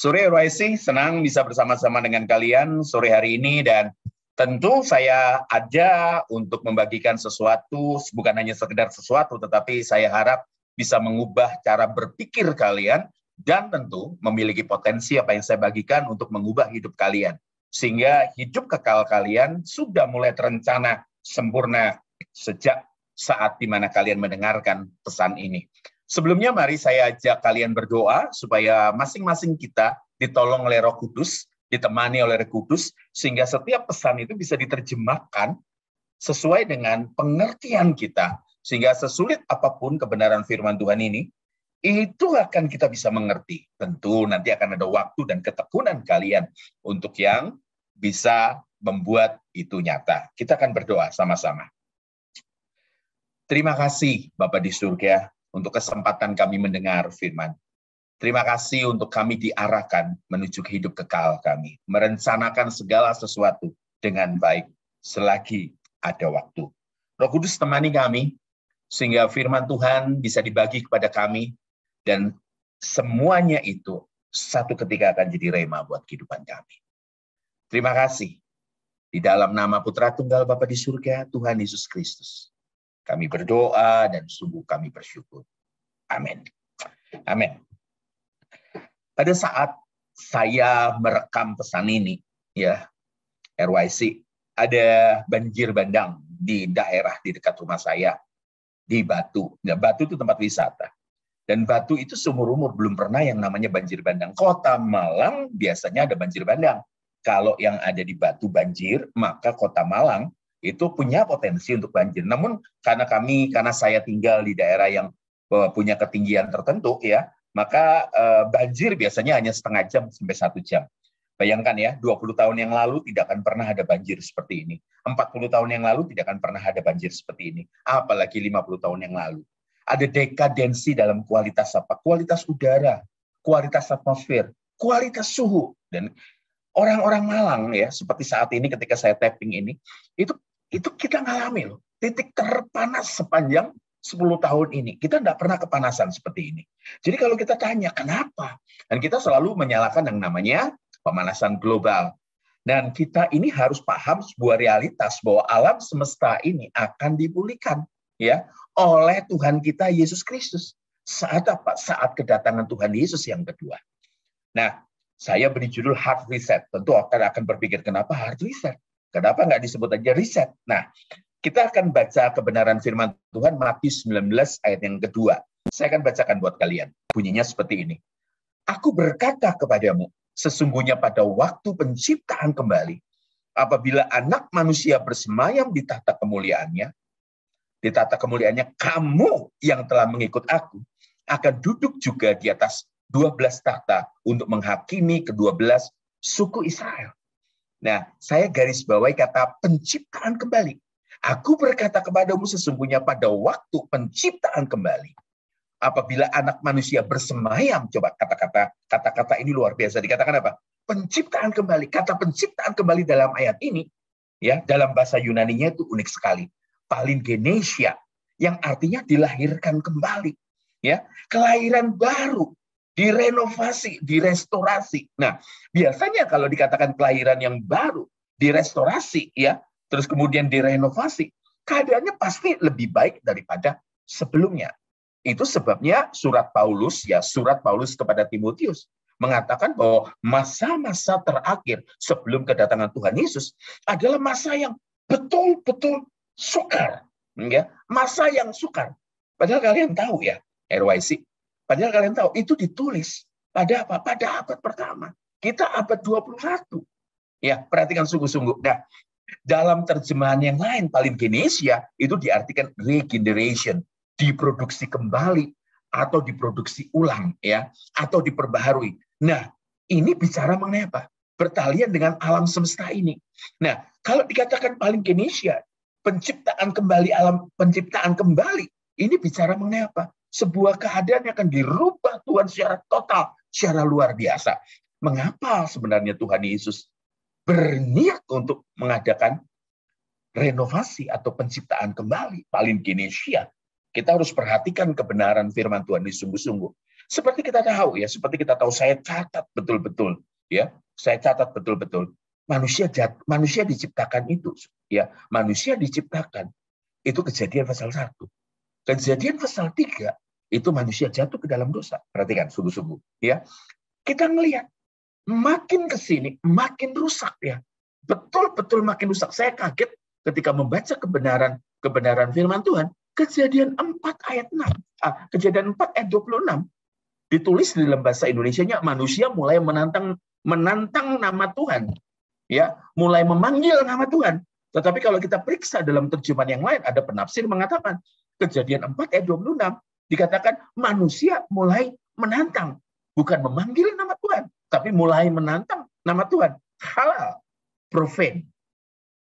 Sore RYC, senang bisa bersama-sama dengan kalian sore hari ini, dan tentu saya ada untuk membagikan sesuatu, bukan hanya sekedar sesuatu, tetapi saya harap bisa mengubah cara berpikir kalian dan tentu memiliki potensi apa yang saya bagikan untuk mengubah hidup kalian. Sehingga hidup kekal kalian sudah mulai terencana sempurna sejak saat di mana kalian mendengarkan pesan ini. Sebelumnya mari saya ajak kalian berdoa supaya masing-masing kita ditolong oleh Roh Kudus, ditemani oleh Roh Kudus, sehingga setiap pesan itu bisa diterjemahkan sesuai dengan pengertian kita. Sehingga sesulit apapun kebenaran firman Tuhan ini, itu akan kita bisa mengerti. Tentu nanti akan ada waktu dan ketekunan kalian untuk yang bisa membuat itu nyata. Kita akan berdoa sama-sama. Terima kasih Bapa di surga untuk kesempatan kami mendengar firman. Terima kasih untuk kami diarahkan menuju hidup kekal kami. Merencanakan segala sesuatu dengan baik selagi ada waktu. Roh Kudus temani kami, sehingga firman Tuhan bisa dibagi kepada kami, dan semuanya itu satu ketika akan jadi rema buat kehidupan kami. Terima kasih. Di dalam nama Putra Tunggal Bapa di surga, Tuhan Yesus Kristus, kami berdoa dan sungguh kami bersyukur. Amin. Amin. Pada saat saya merekam pesan ini, ya, RYC, ada banjir bandang di daerah di dekat rumah saya, di Batu. Nah, Batu itu tempat wisata. Dan Batu itu seumur-umur belum pernah yang namanya banjir bandang. Kota Malang biasanya ada banjir bandang. Kalau yang ada di Batu banjir, maka Kota Malang itu punya potensi untuk banjir. Namun karena saya tinggal di daerah yang punya ketinggian tertentu, ya, maka banjir biasanya hanya setengah jam sampai 1 jam. Bayangkan ya, 20 tahun yang lalu tidak akan pernah ada banjir seperti ini. 40 tahun yang lalu tidak akan pernah ada banjir seperti ini. Apalagi 50 tahun yang lalu. Ada dekadensi dalam kualitas apa? Kualitas udara, kualitas atmosfer, kualitas suhu. Dan orang-orang Malang ya, seperti saat ini ketika saya tapping ini, itu kita ngalami loh. Titik terpanas sepanjang 10 tahun ini. Kita tidak pernah kepanasan seperti ini. Jadi kalau kita tanya kenapa? Dan kita selalu menyalahkan yang namanya pemanasan global. Dan kita ini harus paham sebuah realitas bahwa alam semesta ini akan dipulihkan, ya, oleh Tuhan kita Yesus Kristus. Saat apa? Saat kedatangan Tuhan Yesus yang kedua. Nah, saya beri judul Hard Reset. Tentu akan berpikir, kenapa hard reset? Kenapa nggak disebut aja reset? Nah, kita akan baca kebenaran firman Tuhan Matius 19 ayat yang kedua. Saya akan bacakan buat kalian. Bunyinya seperti ini. Aku berkata kepadamu, sesungguhnya pada waktu penciptaan kembali, apabila anak manusia bersemayam di tahta kemuliaannya, kamu yang telah mengikut aku akan duduk juga di atas 12 tahta untuk menghakimi ke-12 suku Israel. Nah, saya garis bawahi kata penciptaan kembali. Aku berkata kepadamu sesungguhnya pada waktu penciptaan kembali, apabila anak manusia bersemayam, coba kata-kata ini luar biasa, dikatakan apa? Penciptaan kembali. Kata penciptaan kembali dalam ayat ini, ya, dalam bahasa Yunaninya itu unik sekali. Palingenesia, yang artinya dilahirkan kembali, ya, kelahiran baru, direnovasi, direstorasi. Nah, biasanya kalau dikatakan kelahiran yang baru, direstorasi, ya, terus kemudian direnovasi, keadaannya pasti lebih baik daripada sebelumnya. Itu sebabnya surat Paulus kepada Timotius mengatakan bahwa masa-masa terakhir sebelum kedatangan Tuhan Yesus adalah masa yang betul-betul sukar, ya, masa yang sukar. Padahal kalian tahu ya, RYC, padahal kalian tahu itu ditulis pada apa? Pada abad pertama. Kita abad 21. Ya, perhatikan sungguh-sungguh. Nah, dalam terjemahan yang lain, Palingenesia itu diartikan regeneration, diproduksi kembali atau diproduksi ulang, ya, atau diperbaharui. Nah, ini bicara mengenai apa? Bertalian dengan alam semesta ini. Nah, kalau dikatakan Palingenesia, penciptaan kembali, alam penciptaan kembali, ini bicara mengenai apa? Sebuah keadaan yang akan dirubah Tuhan secara total, secara luar biasa. Mengapa sebenarnya Tuhan Yesus berniat untuk mengadakan renovasi atau penciptaan kembali, Palingenesia? Kita harus perhatikan kebenaran firman Tuhan ini sungguh-sungguh. Seperti kita tahu ya, saya catat betul-betul ya, saya catat betul-betul. Manusia diciptakan itu ya, manusia diciptakan itu Kejadian pasal 1. Kejadian pasal 3 itu manusia jatuh ke dalam dosa. Perhatikan sungguh-sungguh ya. Kita ngelihat makin ke sini makin rusak ya. Betul-betul makin rusak. Saya kaget ketika membaca kebenaran firman Tuhan. Kejadian 4 ayat 6. Kejadian 4 ayat 26 ditulis di dalam bahasa Indonesianya, manusia mulai menantang nama Tuhan. Ya, mulai memanggil nama Tuhan. Tetapi kalau kita periksa dalam terjemahan yang lain, ada penafsir mengatakan Kejadian 4 ayat 26 dikatakan manusia mulai menantang, bukan memanggil nama Tuhan, tapi mulai menantang nama Tuhan. Halal, profane.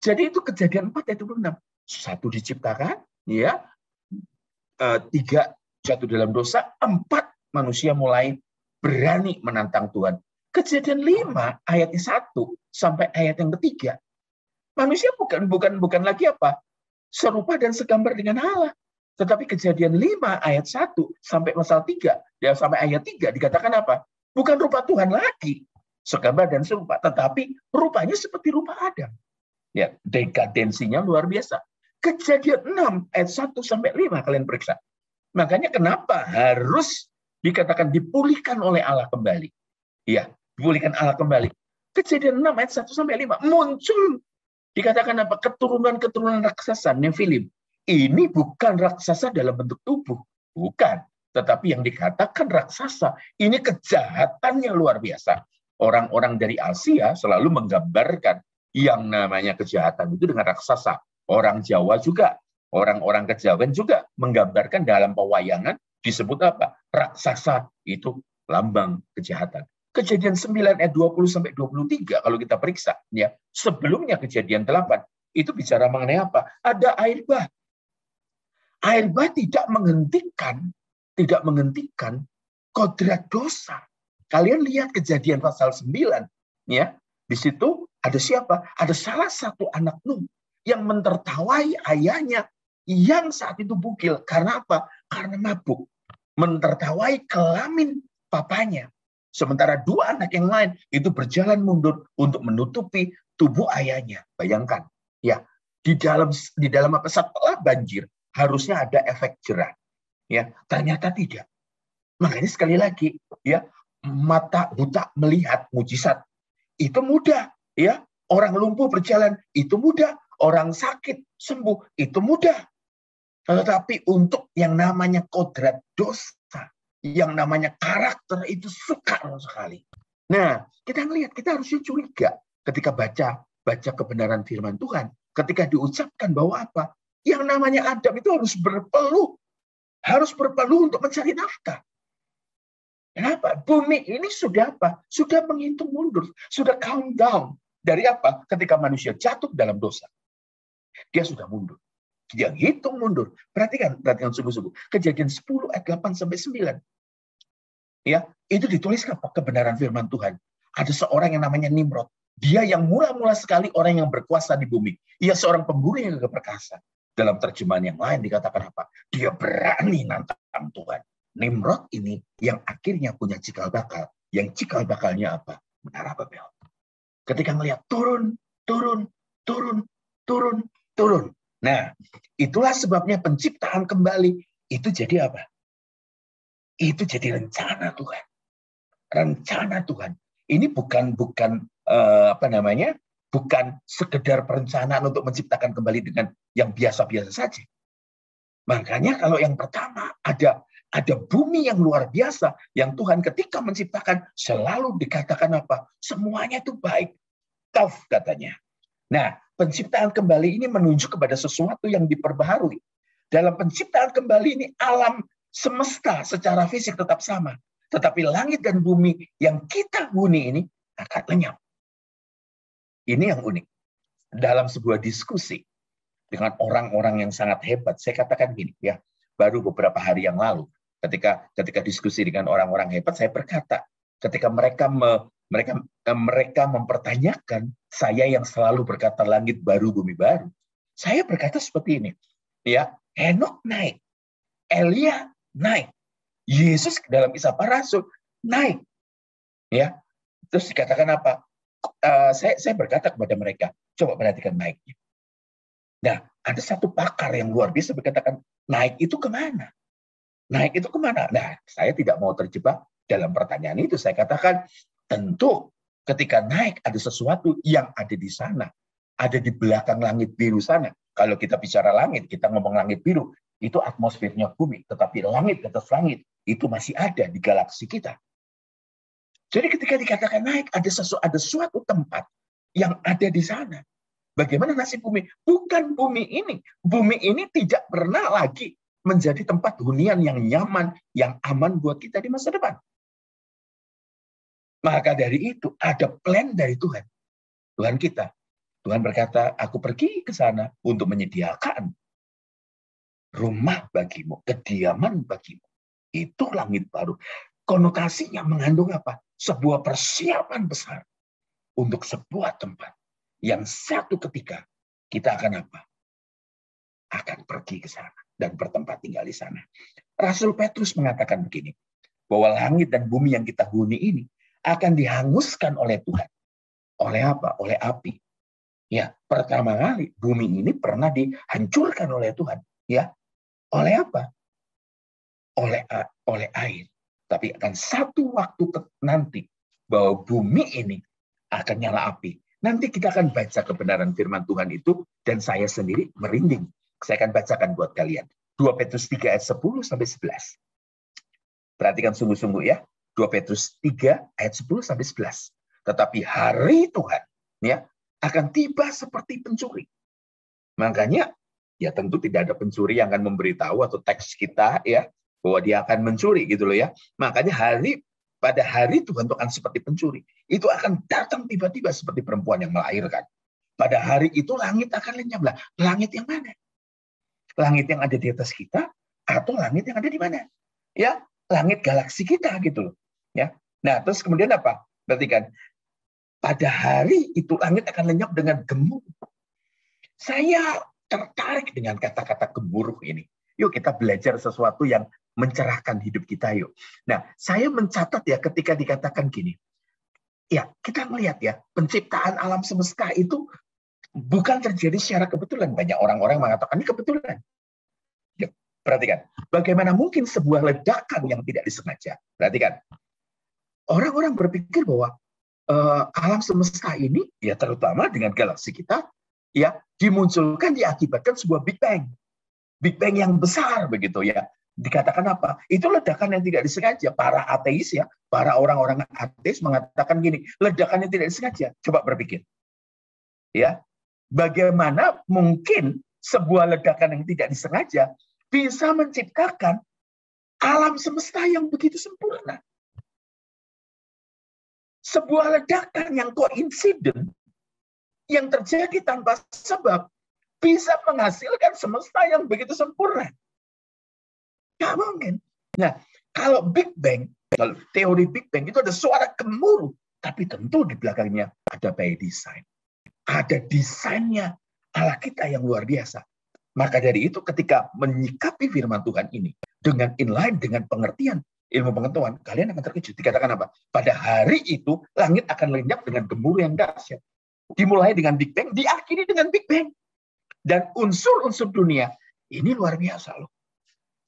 Jadi itu Kejadian 4 ayat 26. 1 diciptakan, ya. 3 jatuh dalam dosa, 4 manusia mulai berani menantang Tuhan. Kejadian 5 ayatnya 1 sampai ayat yang ketiga. Manusia bukan lagi apa? Serupa dan segambar dengan Allah. Tetapi Kejadian 5 ayat 1 sampai pasal 3 ya sampai ayat 3 dikatakan apa? Bukan rupa Tuhan lagi, segambar dan serupa, tetapi rupanya seperti rupa Adam. Ya, dekadensinya luar biasa. Kejadian 6 ayat 1 sampai 5 kalian periksa. Makanya kenapa harus dikatakan dipulihkan oleh Allah kembali. Ya, dipulihkan Allah kembali. Kejadian 6 ayat 1 sampai 5 muncul dikatakan apa? Keturunan raksasa Nephilim. Ini bukan raksasa dalam bentuk tubuh, bukan. Tetapi yang dikatakan raksasa, ini kejahatan yang luar biasa. Orang-orang dari Asia selalu menggambarkan yang namanya kejahatan itu dengan raksasa. Orang Jawa juga, orang-orang Kejawen juga menggambarkan dalam pewayangan disebut apa? Raksasa itu lambang kejahatan. Kejadian 9 ayat 20 sampai 23 kalau kita periksa ya. Sebelumnya Kejadian 8 itu bicara mengenai apa? Ada air bah. Air bah tidak menghentikan kodrat dosa. Kalian lihat Kejadian pasal 9 ya. Di situ ada siapa? Ada salah satu anak Nuh yang mentertawai ayahnya yang saat itu bugil. Karena apa? Karena mabuk. Mentertawai kelamin papanya. Sementara 2 anak yang lain itu berjalan mundur untuk menutupi tubuh ayahnya. Bayangkan, ya di dalam apa setelah banjir harusnya ada efek jerah, ya ternyata tidak. Makanya sekali lagi, ya mata buta melihat mujizat itu mudah, ya orang lumpuh berjalan itu mudah, orang sakit sembuh itu mudah. Tetapi untuk yang namanya kodrat dosa, yang namanya karakter itu sukar sekali. Nah, kita ngelihat, kita harusnya curiga ketika baca kebenaran firman Tuhan. Ketika diucapkan bahwa apa? Yang namanya Adam itu harus berpeluh untuk mencari nafkah. Kenapa? Bumi ini sudah apa? Sudah menghitung mundur, sudah countdown. Dari apa? Ketika manusia jatuh dalam dosa. Dia sudah mundur. Dia hitung mundur. Perhatikan sungguh-sungguh. Kejadian 10 ayat 8 sampai 9. Ya, itu ditulis apa? Kebenaran firman Tuhan. Ada seorang yang namanya Nimrod. Dia yang mula-mula sekali orang yang berkuasa di bumi. Ia seorang pemburu yang gagah perkasa. Dalam terjemahan yang lain dikatakan apa? Dia berani nantang Tuhan. Nimrod ini yang akhirnya punya cikal bakal. Yang cikal bakalnya apa? Menara Babel. Ketika melihat turun. Nah, itulah sebabnya penciptaan kembali itu jadi apa? Itu jadi rencana Tuhan. Rencana Tuhan. Ini bukan bukan sekedar perencanaan untuk menciptakan kembali dengan yang biasa-biasa saja. Makanya kalau yang pertama ada bumi yang luar biasa yang Tuhan ketika menciptakan selalu dikatakan apa? Semuanya itu baik. Tov katanya. Nah, penciptaan kembali ini menunjuk kepada sesuatu yang diperbaharui. Dalam penciptaan kembali ini alam semesta secara fisik tetap sama. Tetapi langit dan bumi yang kita huni ini akan lenyap. Ini yang unik. Dalam sebuah diskusi dengan orang-orang yang sangat hebat, saya katakan gini ya, baru beberapa hari yang lalu, ketika diskusi dengan orang-orang hebat, saya berkata, ketika mereka mempertanyakan saya yang selalu berkata langit baru, bumi baru, saya berkata seperti ini, ya, Henok naik, Elia naik, Yesus dalam Kisah Para Rasul naik, ya. Terus dikatakan apa? Saya berkata kepada mereka, coba perhatikan naiknya. Nah, ada satu pakar yang luar biasa berkatakan, naik itu kemana? Naik itu kemana? Nah, saya tidak mau terjebak dalam pertanyaan itu. Saya katakan, tentu ketika naik ada sesuatu yang ada di sana. Ada di belakang langit biru sana. Kalau kita bicara langit, kita ngomong langit biru, itu atmosfernya bumi. Tetapi langit di atas langit, itu masih ada di galaksi kita. Jadi ketika dikatakan naik, ada suatu tempat yang ada di sana. Bagaimana nasib bumi? Bukan bumi ini. Bumi ini tidak pernah lagi menjadi tempat hunian yang nyaman, yang aman buat kita di masa depan. Maka dari itu, ada plan dari Tuhan. Tuhan kita. Tuhan berkata, aku pergi ke sana untuk menyediakan rumah bagimu, kediaman bagimu. Itu langit baru. Konotasinya mengandung apa? Sebuah persiapan besar untuk sebuah tempat yang satu ketika kita akan apa? Akan pergi ke sana dan bertempat tinggal di sana. Rasul Petrus mengatakan begini, bahwa langit dan bumi yang kita huni ini akan dihanguskan oleh Tuhan. Oleh apa? Oleh api. Ya, pertama kali bumi ini pernah dihancurkan oleh Tuhan. Ya, oleh apa? Oleh air. Tapi akan satu waktu nanti bahwa bumi ini akan nyala api. Nanti kita akan baca kebenaran firman Tuhan itu dan saya sendiri merinding. Saya akan bacakan buat kalian. 2 Petrus 3 ayat 10 sampai 11. Perhatikan sungguh-sungguh ya. 2 Petrus 3 ayat 10 sampai 11. Tetapi hari Tuhan ya akan tiba seperti pencuri. Makanya ya tentu tidak ada pencuri yang akan memberitahu atau teks kita ya bahwa dia akan mencuri gitu loh ya. Makanya pada hari Tuhan itu akan seperti pencuri. Itu akan datang tiba-tiba seperti perempuan yang melahirkan. Pada hari itu langit akan lenyap lah. Langit yang mana? Langit yang ada di atas kita atau langit yang ada di mana? Ya, langit galaksi kita gitu loh. Ya. Nah, terus kemudian apa? Berarti kan pada hari itu langit akan lenyap dengan gemuruh. Saya tertarik dengan kata-kata gemuruh ini. Yuk kita belajar sesuatu yang mencerahkan hidup kita yuk. Nah, saya mencatat ya ketika dikatakan gini. Ya, kita melihat ya, penciptaan alam semesta itu bukan terjadi secara kebetulan. Banyak orang-orang mengatakan ini kebetulan. Yuk, perhatikan. Bagaimana mungkin sebuah ledakan yang tidak disengaja? Perhatikan. Orang-orang berpikir bahwa alam semesta ini, ya terutama dengan galaksi kita, ya dimunculkan diakibatkan sebuah Big Bang. Big Bang yang besar begitu ya. Dikatakan apa? Itu ledakan yang tidak disengaja. Para ateis ya, para orang-orang ateis mengatakan gini, ledakan yang tidak disengaja. Coba berpikir. Ya. Bagaimana mungkin sebuah ledakan yang tidak disengaja bisa menciptakan alam semesta yang begitu sempurna? Sebuah ledakan yang koinsiden yang terjadi tanpa sebab bisa menghasilkan semesta yang begitu sempurna. Nggak mungkin. Nah, kalau Big Bang, kalau teori Big Bang itu ada suara gemuruh, tapi tentu di belakangnya ada by design. Ada desainnya Allah kita yang luar biasa. Maka dari itu ketika menyikapi firman Tuhan ini dengan inline, dengan pengertian ilmu pengetahuan, kalian akan terkejut. Dikatakan apa? Pada hari itu, langit akan lenyap dengan gemuruh yang dahsyat. Dimulai dengan Big Bang, diakhiri dengan Big Bang. Dan unsur-unsur dunia, ini luar biasa loh.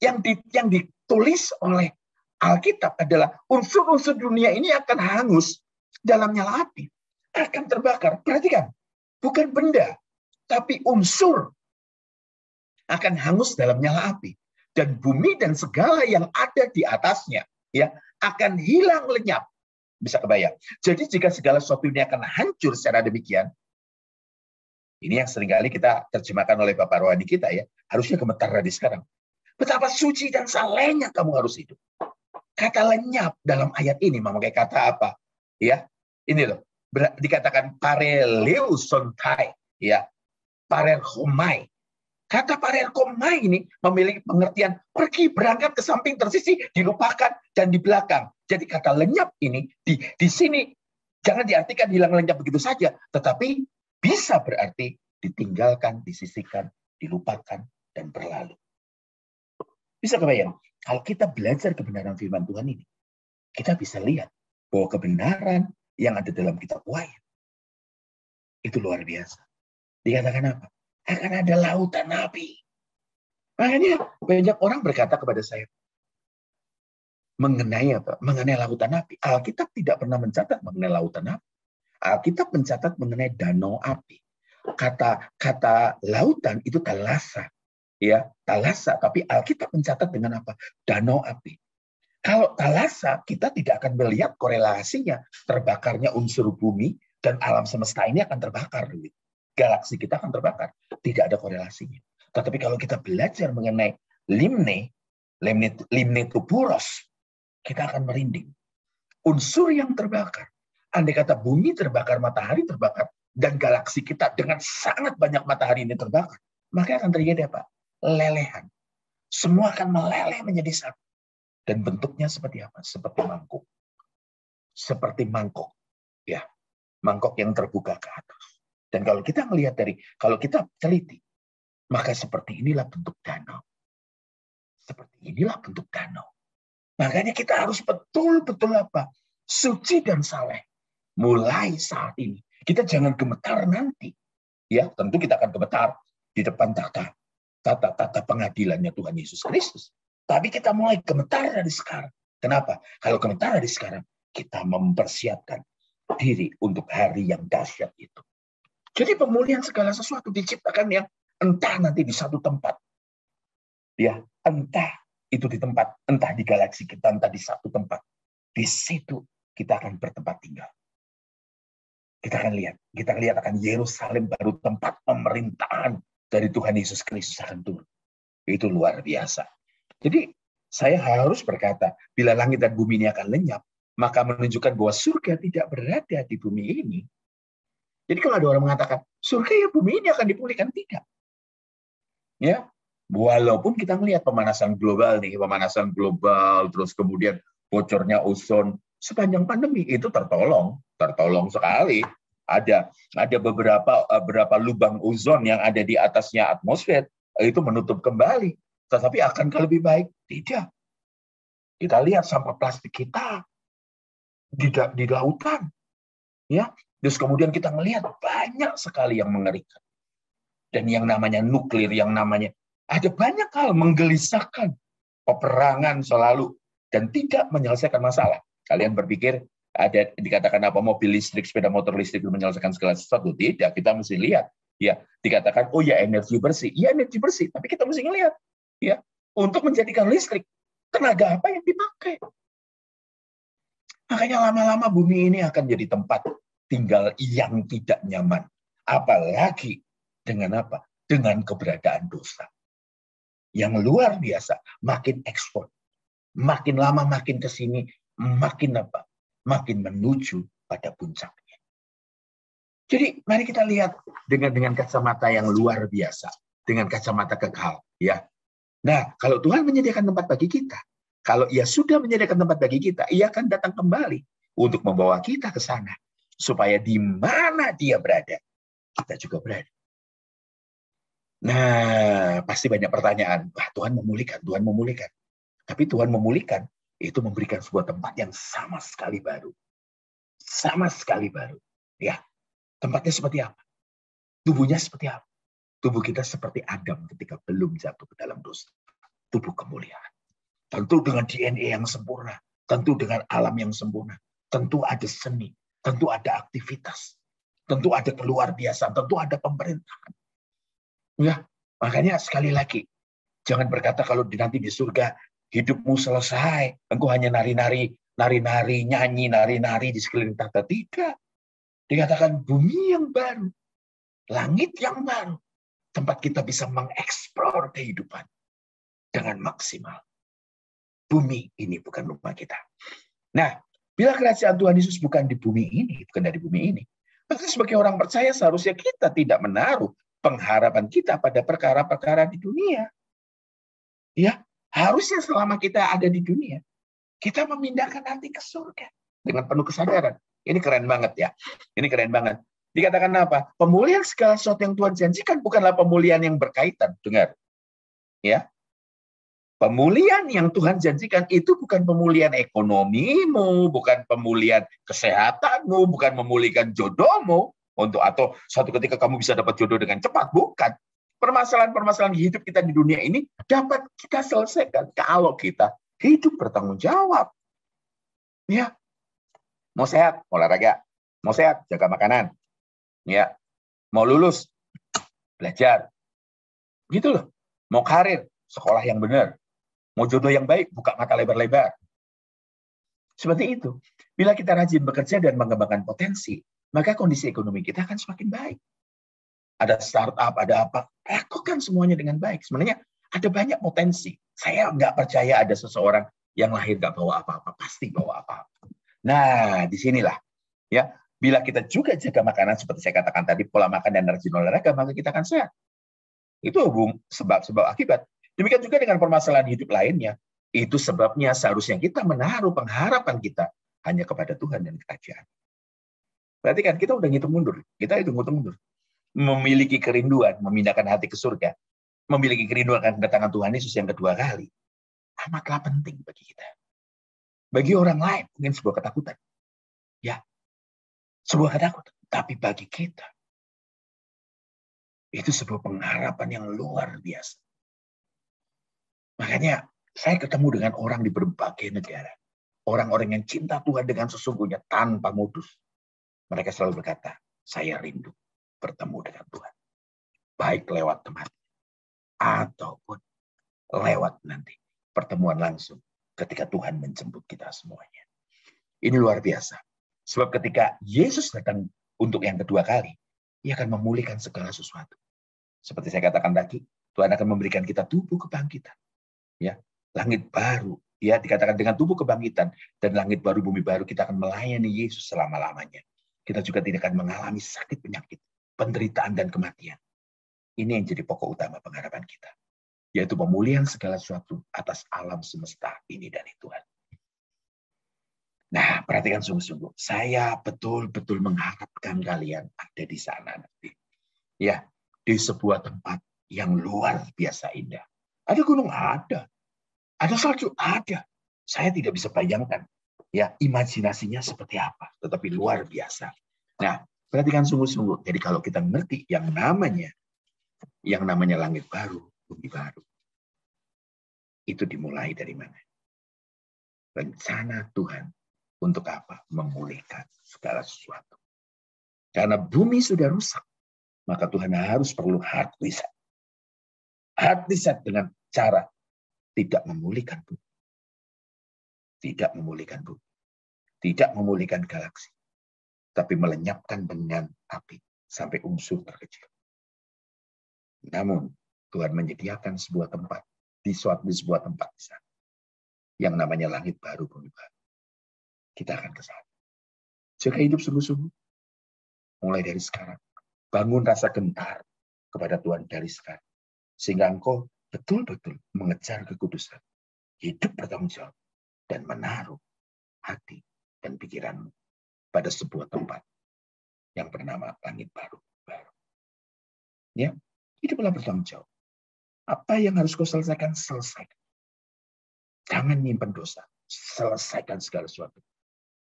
Yang ditulis oleh Alkitab adalah unsur-unsur dunia ini akan hangus dalam nyala api. Akan terbakar. Perhatikan, bukan benda, tapi unsur akan hangus dalam nyala api. Dan bumi dan segala yang ada di atasnya ya akan hilang lenyap. Bisa kebayang. Jadi jika segala sesuatu ini akan hancur secara demikian, ini yang seringkali kita terjemahkan oleh Bapak Rohani kita ya, harusnya gemetar dari sekarang. Betapa suci dan salehnya kamu harus hidup. Kata lenyap dalam ayat ini memakai kata apa? Ya, ini loh. Dikatakan pareleusontai, ya, parelhomai. Kata parelhomai ini memiliki pengertian pergi, berangkat ke samping, tersisi, dilupakan, dan di belakang. Jadi kata lenyap ini di sini jangan diartikan hilang lenyap begitu saja, tetapi bisa berarti ditinggalkan, disisihkan, dilupakan, dan berlalu. Bisa kebayang, kalau kita belajar kebenaran firman Tuhan ini, kita bisa lihat bahwa kebenaran yang ada dalam kitab Wahyu itu luar biasa. Dikatakan apa? Akan ada lautan api. Makanya banyak orang berkata kepada saya, mengenai apa? Mengenai lautan api. Alkitab tidak pernah mencatat mengenai lautan api. Alkitab mencatat mengenai danau api. Kata lautan itu talasa, ya, talasa. Tapi Alkitab mencatat dengan apa? Danau api. Kalau talasa, kita tidak akan melihat korelasinya terbakarnya unsur bumi dan alam semesta ini akan terbakar. Galaksi kita akan terbakar. Tidak ada korelasinya. Tetapi kalau kita belajar mengenai limne tuburos, kita akan merinding. Unsur yang terbakar. Andai kata bumi terbakar, matahari terbakar, dan galaksi kita dengan sangat banyak matahari ini terbakar, maka akan terjadi apa? Lelehan. Semua akan meleleh menjadi satu. Dan bentuknya seperti apa? Seperti mangkuk. Seperti mangkok. Ya, mangkok yang terbuka ke atas. Dan kalau kita melihat kalau kita teliti, maka seperti inilah bentuk danau. Seperti inilah bentuk danau. Makanya kita harus betul-betul apa? Suci dan saleh. Mulai saat ini. Kita jangan gemetar nanti. Ya, tentu kita akan gemetar di depan tata pengadilannya Tuhan Yesus Kristus. Tapi kita mulai gemetar dari sekarang. Kenapa? Kalau gemetar dari sekarang, kita mempersiapkan diri untuk hari yang dahsyat itu. Jadi pemulihan segala sesuatu diciptakan yang entah nanti di satu tempat. Ya, entah itu di tempat, entah di galaksi kita, entah di satu tempat. Di situ kita akan bertempat tinggal. Kita akan lihat akan Yerusalem baru tempat pemerintahan dari Tuhan Yesus Kristus akan turun. Itu luar biasa. Jadi saya harus berkata, bila langit dan bumi ini akan lenyap, maka menunjukkan bahwa surga tidak berada di bumi ini. Jadi kalau ada orang mengatakan, surga ya bumi ini akan dipulihkan, tidak. Ya, walaupun kita melihat pemanasan global, terus kemudian bocornya ozon, sepanjang pandemi itu tertolong sekali. Ada beberapa lubang ozon yang ada di atasnya atmosfer, itu menutup kembali. Tetapi akankah lebih baik? Tidak. Kita lihat sampah plastik kita di lautan. Ya. Terus kemudian kita melihat banyak sekali yang mengerikan. Dan yang namanya nuklir, yang namanya ada banyak hal menggelisahkan. Peperangan selalu dan tidak menyelesaikan masalah. Kalian berpikir ada dikatakan apa mobil listrik, sepeda motor listrik menyelesaikan segala sesuatu? Tidak, kita mesti lihat. Ya, dikatakan oh ya energi bersih. Ya energi bersih, tapi kita mesti lihat. Ya, untuk menjadikan listrik, tenaga apa yang dipakai? Makanya lama-lama bumi ini akan jadi tempat tinggal yang tidak nyaman. Apalagi dengan apa? Dengan keberadaan dosa. Yang luar biasa, makin ekspor. Makin lama makin ke sini, makin apa? Makin menuju pada puncaknya. Jadi mari kita lihat dengan kacamata yang luar biasa, dengan kacamata kekal, ya. Nah, kalau Tuhan menyediakan tempat bagi kita, kalau Ia sudah menyediakan tempat bagi kita, Ia akan datang kembali untuk membawa kita ke sana, supaya di mana Dia berada, kita juga berada. Nah, pasti banyak pertanyaan. Wah, Tuhan memulihkan. Tapi Tuhan memulihkan, itu memberikan sebuah tempat yang sama sekali baru. Sama sekali baru. Ya, tempatnya seperti apa? Tubuhnya seperti apa? Tubuh kita seperti Adam ketika belum jatuh ke dalam dosa. Tubuh kemuliaan. Tentu dengan DNA yang sempurna. Tentu dengan alam yang sempurna. Tentu ada seni. Tentu ada aktivitas. Tentu ada keluar biasa. Tentu ada pemerintahan. Ya, makanya sekali lagi, jangan berkata kalau nanti di surga hidupmu selesai, engkau hanya nari-nari, nyanyi, nari-nari di sekeliling tahta. Tidak. Dikatakan bumi yang baru, langit yang baru, tempat kita bisa mengeksplor kehidupan dengan maksimal. Bumi ini bukan rumah kita. Nah, bila kerajaan Tuhan Yesus bukan di bumi ini, bukan dari bumi ini, maka sebagai orang percaya seharusnya kita tidak menaruh pengharapan kita pada perkara-perkara di dunia. Ya, harusnya selama kita ada di dunia, kita memindahkan hati ke surga dengan penuh kesadaran. Ini keren banget ya. Ini keren banget. Dikatakan apa? Pemulihan segala sesuatu yang Tuhan janjikan bukanlah pemulihan yang berkaitan. Dengar. Ya. Pemulihan yang Tuhan janjikan itu bukan pemulihan ekonomimu, bukan pemulihan kesehatanmu, bukan memulihkan jodohmu, atau suatu ketika kamu bisa dapat jodoh dengan cepat, bukan. Permasalahan-permasalahan hidup kita di dunia ini dapat kita selesaikan kalau kita hidup bertanggung jawab. Ya, mau sehat, olahraga, mau sehat, jaga makanan, ya, mau lulus, belajar, gitu loh. Mau karir, sekolah yang benar. Mau jodoh yang baik, buka mata lebar-lebar. Seperti itu. Bila kita rajin bekerja dan mengembangkan potensi, maka kondisi ekonomi kita akan semakin baik. Ada startup, ada apa, lakukan semuanya dengan baik. Sebenarnya ada banyak potensi. Saya nggak percaya ada seseorang yang lahir nggak bawa apa-apa, pasti bawa apa-apa. Nah, disinilah. Ya, bila kita juga jaga makanan, seperti saya katakan tadi, pola makan dan rajin olahraga, maka kita akan sehat. Itu sebab-sebab akibat. Demikian juga dengan permasalahan hidup lainnya. Itu sebabnya seharusnya kita menaruh pengharapan kita hanya kepada Tuhan dan kerajaan. Berarti kan kita udah ngitung mundur. Kita hitung mundur. Memiliki kerinduan, memindahkan hati ke surga. Memiliki kerinduan akan kedatangan Tuhan Yesus yang kedua kali. Amatlah penting bagi kita. Bagi orang lain mungkin sebuah ketakutan. Ya, sebuah ketakutan. Tapi bagi kita, itu sebuah pengharapan yang luar biasa. Makanya saya ketemu dengan orang di berbagai negara. Orang-orang yang cinta Tuhan dengan sesungguhnya tanpa modus. Mereka selalu berkata, saya rindu bertemu dengan Tuhan. Baik lewat teman ataupun lewat nanti pertemuan langsung ketika Tuhan menjemput kita semuanya. Ini luar biasa. Sebab ketika Yesus datang untuk yang kedua kali, Ia akan memulihkan segala sesuatu. Seperti saya katakan tadi, Tuhan akan memberikan kita tubuh kebangkitan. Ya, langit baru, ya dikatakan dengan tubuh kebangkitan dan langit baru, bumi baru, kita akan melayani Yesus selama-lamanya. Kita juga tidak akan mengalami sakit penyakit, penderitaan dan kematian. Ini yang jadi pokok utama pengharapan kita, yaitu pemulihan segala sesuatu atas alam semesta ini dari Tuhan. Nah, perhatikan sungguh-sungguh. Saya betul-betul mengharapkan kalian ada di sana nanti. Ya, di sebuah tempat yang luar biasa indah. Ada gunung, ada salju, ada. Saya tidak bisa bayangkan, ya imajinasinya seperti apa, tetapi luar biasa. Nah, perhatikan sungguh-sungguh. Jadi kalau kita mengerti yang namanya langit baru, bumi baru, itu dimulai dari mana? Rencana Tuhan untuk apa? Memulihkan segala sesuatu. Karena bumi sudah rusak, maka Tuhan perlu hard reset. Hard reset dengan cara tidak memulihkan bumi. Tidak memulihkan bumi. Tidak memulihkan galaksi. Tapi melenyapkan dengan api sampai unsur terkecil. Namun, Tuhan menyediakan sebuah tempat di sebuah tempat di sana. Yang namanya langit baru, bumi baru. Kita akan ke sana. Jaga hidup sungguh-sungguh. Mulai dari sekarang. Bangun rasa gentar kepada Tuhan dari sekarang. Sehingga engkau betul-betul mengejar kekudusan. Hidup bertanggung jawab. Dan menaruh hati dan pikiranmu pada sebuah tempat yang bernama langit baru. Ya, hiduplah bertanggung jawab. Apa yang harus kau selesaikan, selesaikan. Jangan nyimpen dosa. Selesaikan segala sesuatu.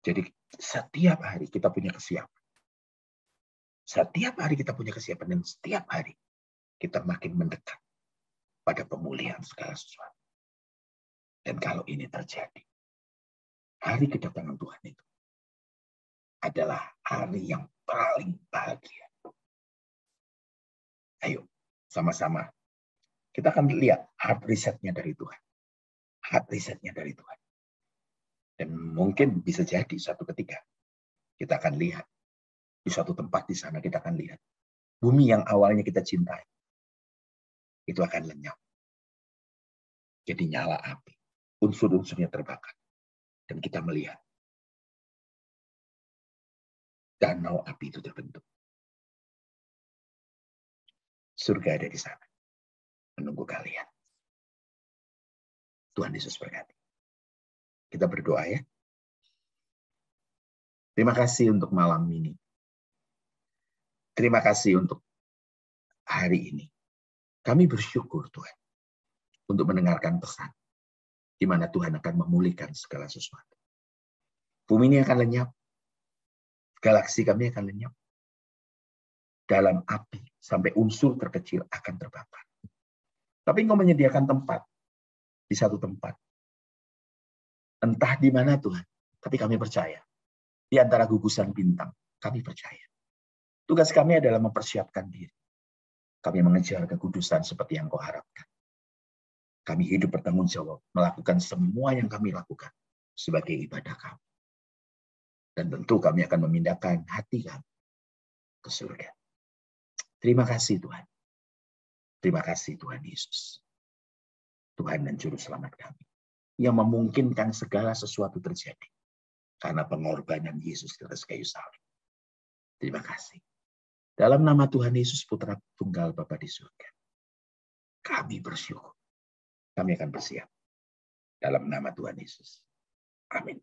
Jadi setiap hari kita punya kesiapan. Setiap hari kita punya kesiapan dan setiap hari kita makin mendekat pada pemulihan segala sesuatu. Dan kalau ini terjadi, hari kedatangan Tuhan itu adalah hari yang paling bahagia. Ayo, sama-sama. Kita akan lihat hard resetnya dari Tuhan. Hard resetnya dari Tuhan. Dan mungkin bisa jadi suatu ketika kita akan lihat di suatu tempat di sana kita akan lihat bumi yang awalnya kita cintai itu akan lenyap. Jadi nyala api. Unsur-unsurnya terbakar. Dan kita melihat danau api itu terbentuk. Surga ada di sana. Menunggu kalian. Tuhan Yesus berkati. Kita berdoa ya. Terima kasih untuk malam ini. Terima kasih untuk hari ini. Kami bersyukur Tuhan. untuk mendengarkan pesan, di mana Tuhan akan memulihkan segala sesuatu. Bumi ini akan lenyap, galaksi kami akan lenyap, dalam api sampai unsur terkecil akan terbakar. Tapi Engkau menyediakan tempat, di satu tempat. Entah di mana Tuhan, tapi kami percaya. Di antara gugusan bintang, kami percaya. Tugas kami adalah mempersiapkan diri. Kami mengejar kekudusan seperti yang Kau harapkan. Kami hidup bertanggung jawab, melakukan semua yang kami lakukan sebagai ibadah kami. Dan tentu kami akan memindahkan hati kami ke surga. Terima kasih Tuhan. Terima kasih Tuhan Yesus. Tuhan dan Juru Selamat kami. Yang memungkinkan segala sesuatu terjadi. Karena pengorbanan Yesus di atas kayu salib. Terima kasih. Dalam nama Tuhan Yesus Putra Tunggal Bapa di surga. Kami bersyukur. Kami akan bersiap. Dalam nama Tuhan Yesus. Amin.